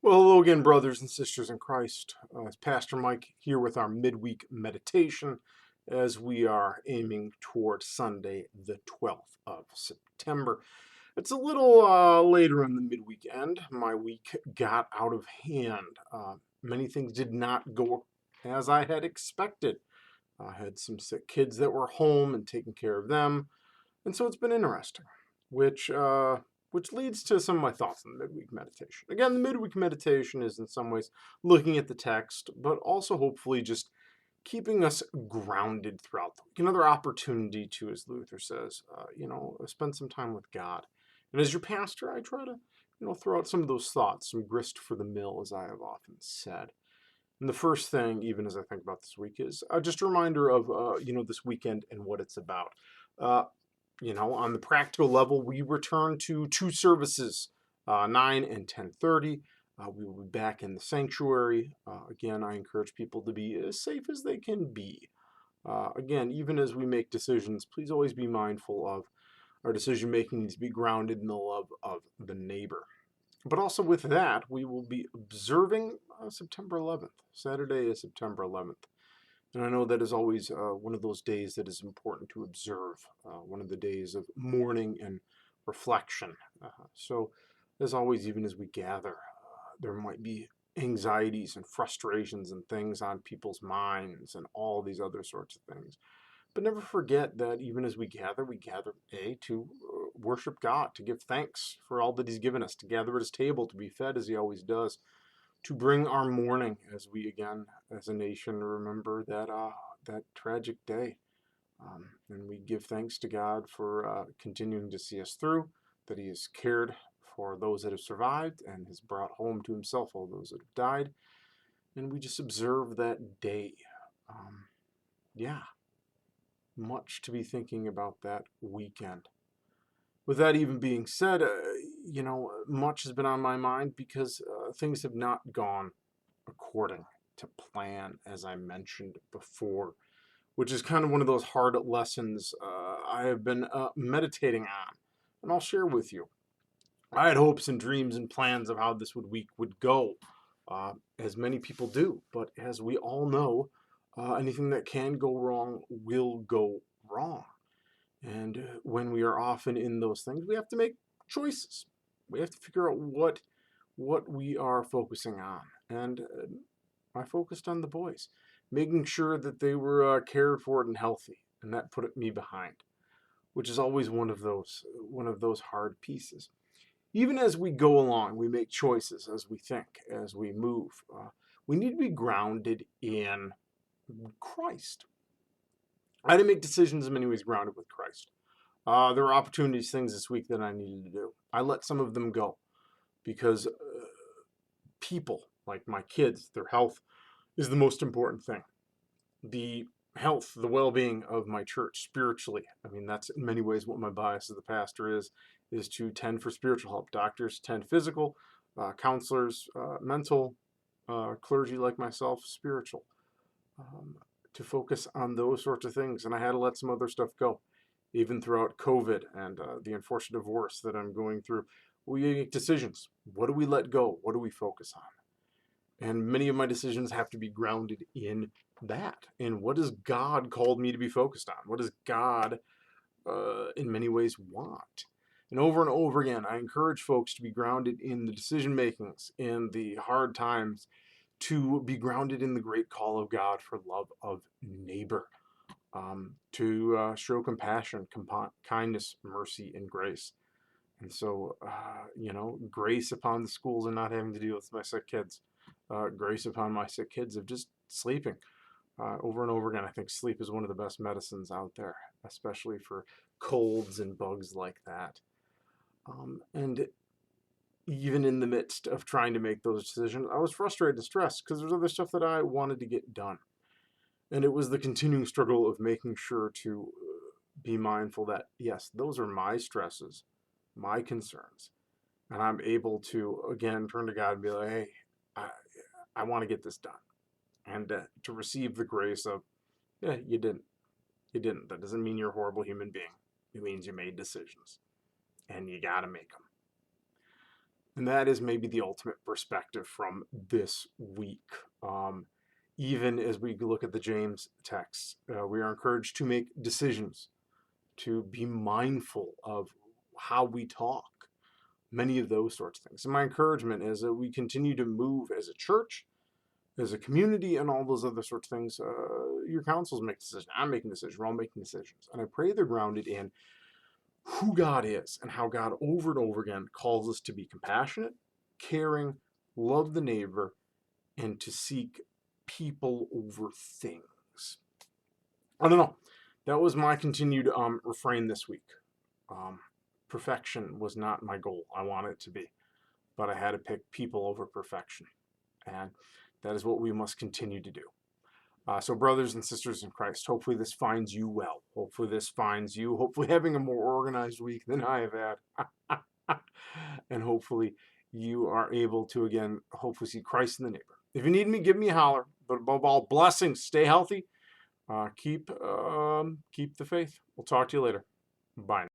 Well, hello again, brothers and sisters in Christ. It's Pastor Mike here with our midweek meditation as we are aiming toward Sunday, the 12th of September. It's a little later in the midweek end. My week got out of hand. Many things did not go as I had expected. I had some sick kids that were home and taking care of them, and so it's been interesting, which which leads to some of my thoughts on the midweek meditation. Again, the midweek meditation is in some ways looking at the text, but also hopefully just keeping us grounded throughout the week. Another opportunity to, as Luther says, spend some time with God. And as your pastor, I try to, throw out some of those thoughts, some grist for the mill, as I have often said. And the first thing, even as I think about this week, is just a reminder of, this weekend and what it's about. Uh, on the practical level, we return to two services, 9 and 10:30. We will be back in the sanctuary. Again, I encourage people to be as safe as they can be. Again, even as we make decisions, please always be mindful of our decision making needs to be grounded in the love of the neighbor. But also with that, we will be observing September 11th. Saturday is September 11th. And I know that is always one of those days that is important to observe, one of the days of mourning and reflection. So, as always, even as we gather, there might be anxieties and frustrations and things on people's minds and all these other sorts of things. But never forget that even as we gather, to worship God, to give thanks for all that He's given us, to gather at His table, to be fed as He always does, to bring our mourning as we again, as a nation, remember that tragic day, and we give thanks to God for continuing to see us through, that He has cared for those that have survived and has brought home to Himself all those that have died, and we just observe that day. Um, yeah, much to be thinking about that weekend. With that even being said, much has been on my mind because things have not gone according to plan, as I mentioned before, which is kind of one of those hard lessons I have been meditating on, and I'll share with you. I had hopes and dreams and plans of how this week would go, as many people do, but as we all know, anything that can go wrong will go wrong. And when we are often in those things, we have to make choices. We have to figure out what we are focusing on. And I focused on the boys, making sure that they were cared for and healthy, and that put me behind, which is always one of those hard pieces. Even as we go along, we make choices as we think, as we move. We need to be grounded in Christ. I had to make decisions in many ways grounded with Christ. There were opportunities, things this week that I needed to do. I let some of them go because people, like my kids, their health is the most important thing. The health, the well-being of my church spiritually. I mean, that's in many ways what my bias as the pastor is to tend for spiritual help. Doctors tend physical, counselors, mental, clergy like myself, spiritual. Um, to focus on those sorts of things. And I had to let some other stuff go, even throughout COVID and the unfortunate divorce that I'm going through. We make decisions. What do we let go? What do we focus on? And many of my decisions have to be grounded in that. And what has God called me to be focused on? What does God, in many ways, want? And over again, I encourage folks to be grounded in the decision makings, in the hard times, to be grounded in the great call of God for love of neighbor, to show compassion, kindness, mercy, and grace. And so, grace upon the schools and not having to deal with my sick kids, grace upon my sick kids of just sleeping. Over and over again, I think sleep is one of the best medicines out there, especially for colds and bugs like that. And even in the midst of trying to make those decisions, I was frustrated and stressed because there's other stuff that I wanted to get done. And it was the continuing struggle of making sure to be mindful that, yes, those are my stresses, my concerns. And I'm able to, again, turn to God and be like, hey, I, I want to get this done. And to receive the grace of, yeah, you didn't. You didn't. That doesn't mean you're a horrible human being. It means you made decisions. And you got to make them. And that is maybe the ultimate perspective from this week. Even as we look at the James text, we are encouraged to make decisions, to be mindful of how we talk, many of those sorts of things. And my encouragement is that we continue to move as a church, as a community, and all those other sorts of things. Your councils make decisions. I'm making decisions. We're all making decisions. And I pray they're grounded in who God is and how God over and over again calls us to be compassionate, caring, love the neighbor, and to seek people over things. I don't know. That was my continued refrain this week. Perfection was not my goal. I want it to be. But I had to pick people over perfection. And that is what we must continue to do. So brothers and sisters in Christ, hopefully this finds you well. Hopefully this finds you, hopefully having a more organized week than I have had. And hopefully you are able to, again, hopefully see Christ in the neighbor. If you need me, give me a holler. But above all, blessings. Stay healthy. Keep the faith. We'll talk to you later. Bye.